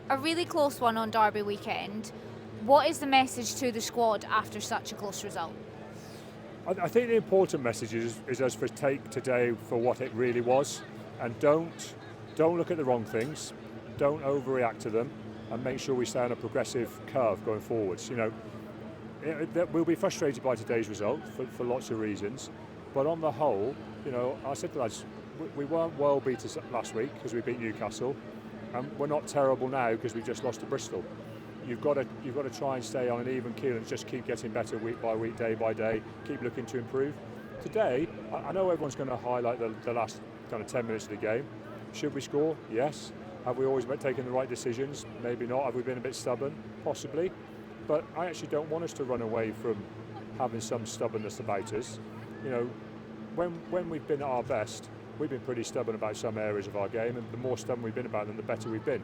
A really close one on Derby weekend. What is the message to the squad after such a close result? I think the important message is us to take today for what it really was, and don't look at the wrong things, don't overreact to them, and make sure we stay on a progressive curve going forwards. We'll be frustrated by today's result for lots of reasons, but on the whole, I said to the lads, we weren't well beaten last week because we beat Newcastle, and we're not terrible now because we just lost to Bristol. You've got to try and stay on an even keel and just keep getting better week by week, day by day, keep looking to improve. Today, I know everyone's going to highlight the last kind of 10 minutes of the game. Should we score? Yes. Have we always taken the right decisions? Maybe not. Have we been a bit stubborn? Possibly. But I actually don't want us to run away from having some stubbornness about us. When we've been at our best, we've been pretty stubborn about some areas of our game, and the more stubborn we've been about them, the better we've been.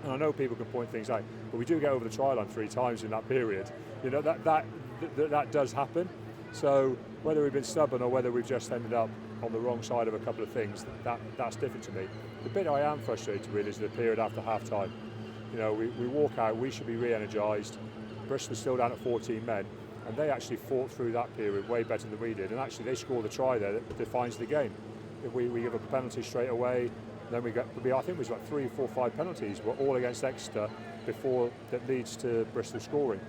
And I know people can point things out, but we do get over the try line 3 times in that period. That does happen. So whether we've been stubborn or whether we've just ended up on the wrong side of a couple of things, that's different to me. The bit I am frustrated with is the period after half time. We walk out, we should be re-energised. Bristol's still down at 14 men, and they actually fought through that period way better than we did. And actually they score the try there that defines the game. If we give up a penalty straight away, then I think it was like 3, 4, 5 penalties were all against Exeter before that leads to Bristol scoring.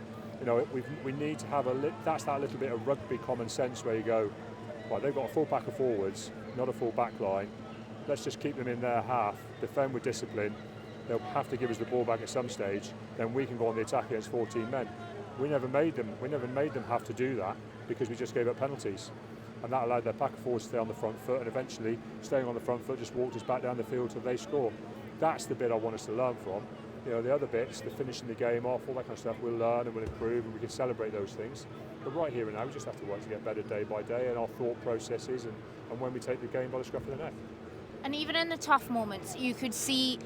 We need to have that's that little bit of rugby common sense where you go, right, they've got a full pack of forwards, not a full back line. Let's just keep them in their half, defend with discipline. They'll have to give us the ball back at some stage. Then we can go on the attack against 14 men. We never made them have to do that because we just gave up penalties. And that allowed their pack of forwards to stay on the front foot, and eventually staying on the front foot just walked us back down the field till they score. That's the bit I want us to learn from. The other bits, the finishing the game off, all that kind of stuff, we'll learn and we'll improve and we can celebrate those things. But right here and now, we just have to work to get better day by day, and our thought processes and when we take the game by the scruff of the neck. And even in the tough moments, you could see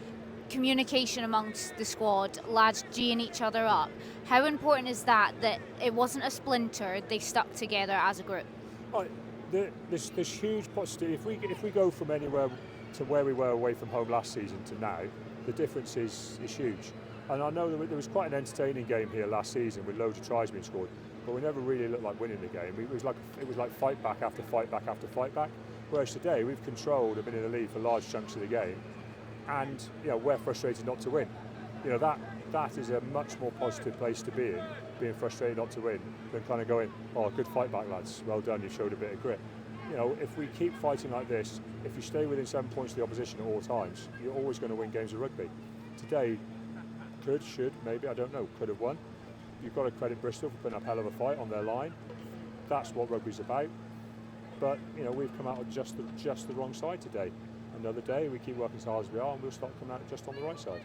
communication amongst the squad, lads geeing each other up. How important is that it wasn't a splinter, they stuck together as a group? Right. There's huge positivity. If we go from anywhere to where we were away from home last season to now, the difference is huge. And I know there was quite an entertaining game here last season with loads of tries being scored, but we never really looked like winning the game. It was like fight back after fight back after fight back. Whereas today we've controlled and been in the lead for large chunks of the game, and we're frustrated not to win. That is a much more positive place to be in, being frustrated not to win, than kind of going, oh, good fight back, lads, well done, you showed a bit of grit. If we keep fighting like this, if you stay within 7 points of the opposition at all times, you're always going to win games of rugby. Today, should, maybe, I don't know, could have won. You've got to credit Bristol for putting up a hell of a fight on their line. That's what rugby's about. But, we've come out on just the wrong side today. Another day, we keep working as hard as we are, and we'll start coming out just on the right side.